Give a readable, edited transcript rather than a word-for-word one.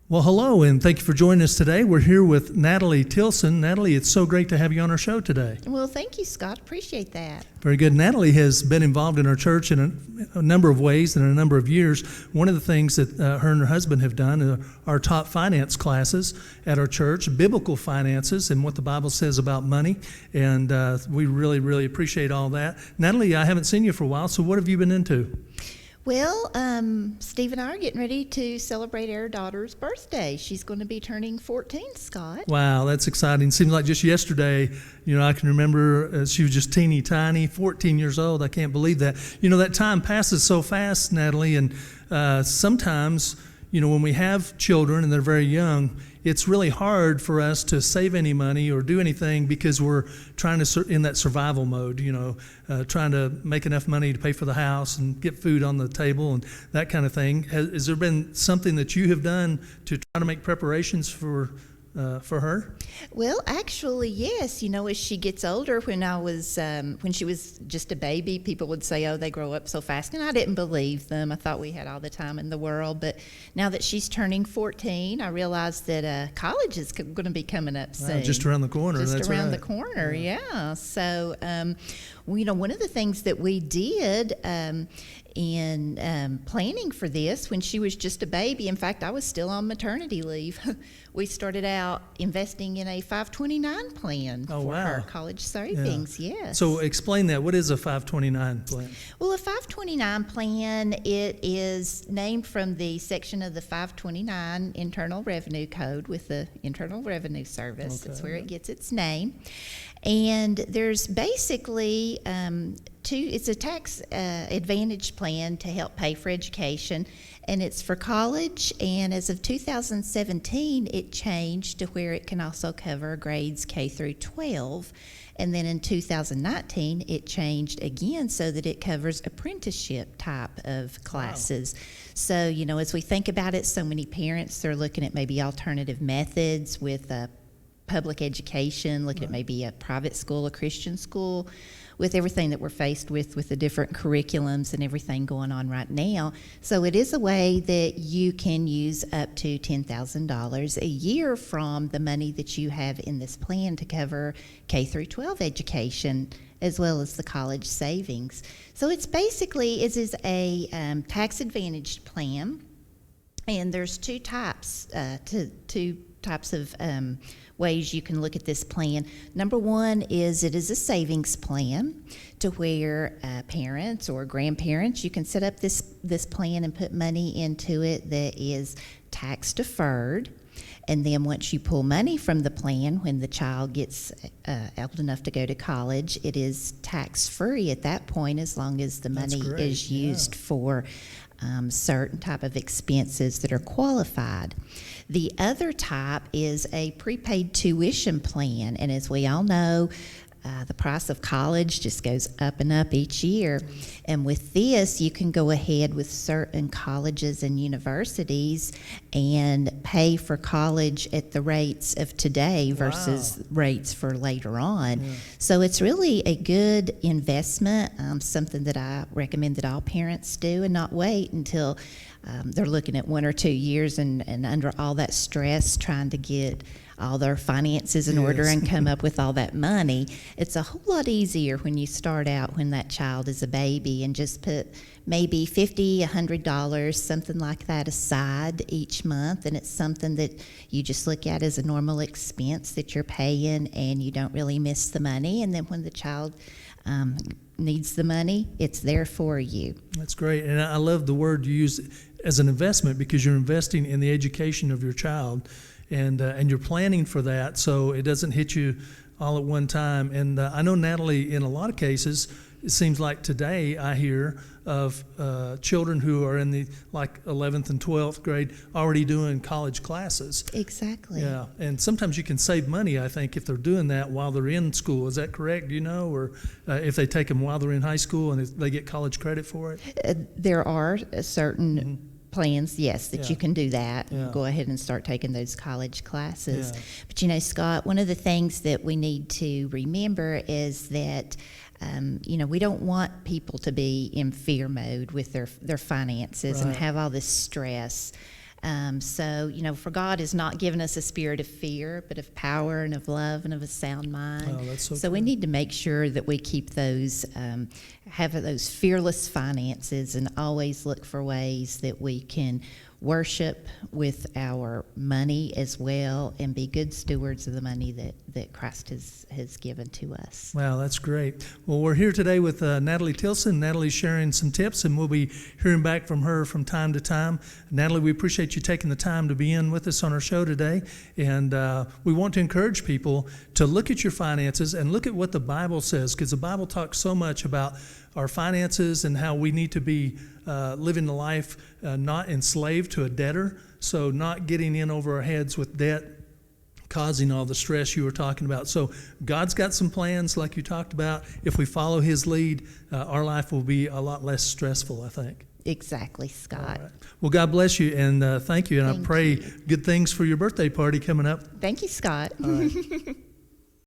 Well, hello, and thank you for joining us today. We're here with Natalie Tilson. Natalie, it's so great to have you on our show today. Well, thank you, Scott. Appreciate that. Very good. Natalie has been involved in our church in a number of ways and in a number of years. One of the things that her and her husband have done are taught finance classes at our church, biblical finances and what the Bible says about money, and we really, really appreciate all that. Natalie, I haven't seen you for a while, so what have you been into? Well, Steve and I are getting ready to celebrate our daughter's birthday. She's going to be turning 14, Scott. Wow, that's exciting. Seems like just yesterday, I can remember she was just teeny tiny, 14 years old. I can't believe that. That time passes so fast, Natalie, and sometimes, when we have children and they're very young, it's really hard for us to save any money or do anything because we're trying to, in that survival mode, trying to make enough money to pay for the house and get food on the table and that kind of thing. Has there been something that you have done to try to make preparations for her? Well, actually, yes. As she gets older, when she was just a baby, people would say, "Oh, they grow up so fast," and I didn't believe them. I thought we had all the time in the world. But now that she's turning 14, I realized that college is going to be coming up soon. Just around the corner. Just around right. the corner, yeah. So, one of the things that we did in planning for this when she was just a baby, in fact, I was still on maternity leave, we started out investing in a 529 plan for her college savings, yes. So explain that. What is a 529 plan? Well, a 529 plan, it is named from the section of the 529 Internal Revenue Code with the Internal Revenue Service. Okay. That's where it gets its name. And there's basically it's a tax advantage plan to help pay for education, and it's for college. And as of 2017, it changed to where it can also cover grades K through 12. And then in 2019, it changed again so that it covers apprenticeship type of classes. Wow. So, as we think about it, so many parents, they're looking at maybe alternative methods with public education, looking at maybe a private school, a Christian school, with everything that we're faced with the different curriculums and everything going on right now. So it is a way that you can use up to $10,000 a year from the money that you have in this plan to cover K through 12 education, as well as the college savings. So it's basically, it is a tax-advantaged plan, and there's two types of ways you can look at this plan. Number one is it is a savings plan to where parents or grandparents, you can set up this plan and put money into it that is tax deferred. And then once you pull money from the plan, when the child gets old enough to go to college, it is tax-free at that point as long as the money is used for certain type of expenses that are qualified. The other type is a prepaid tuition plan, and as we all know, the price of college just goes up and up each year. And with this, you can go ahead with certain colleges and universities and pay for college at the rates of today versus rates for later on. Yeah. So it's really a good investment, something that I recommend that all parents do, and not wait until they're looking at 1 or 2 years and under all that stress trying to get all their finances in order and come up with all that money. It's a whole lot easier when you start out when that child is a baby and just put maybe $50, $100, something like that aside each month, and it's something that you just look at as a normal expense that you're paying, and you don't really miss the money. And then when the child needs the money, it's there for you. That's great, and I love the word you use as an investment, because you're investing in the education of your child. And you're planning for that, so it doesn't hit you all at one time. And I know, Natalie, in a lot of cases, it seems like today I hear of children who are in the 11th and 12th grade already doing college classes. Exactly. Yeah, and sometimes you can save money, I think, if they're doing that while they're in school. Is that correct? Do you know? Or if they take them while they're in high school and they get college credit for it? There are certain plans, yes, that you can do that. Go ahead and start taking those college classes. But Scott, one of the things that we need to remember is that we don't want people to be in fear mode with their finances and have all this stress. So, for God has not given us a spirit of fear, but of power and of love and of a sound mind. Oh, that's so So we good. need to make sure that we keep those, have those fearless finances, and always look for ways that we can worship with our money as well, and be good stewards of the money that Christ has given to us. Wow, that's great. Well, we're here today with Natalie Tilson. Natalie's sharing some tips, and we'll be hearing back from her from time to time. Natalie, we appreciate you taking the time to be in with us on our show today. And we want to encourage people to look at your finances and look at what the Bible says, because the Bible talks so much about our finances and how we need to be living the life not enslaved to a debtor, so not getting in over our heads with debt, causing all the stress you were talking about. So God's got some plans like you talked about. If we follow his lead, our life will be a lot less stressful, I think. Exactly, Scott. All right. Well, God bless you, and thank you. And I Thank pray you. good things for your birthday party coming up. Thank you, Scott. All right.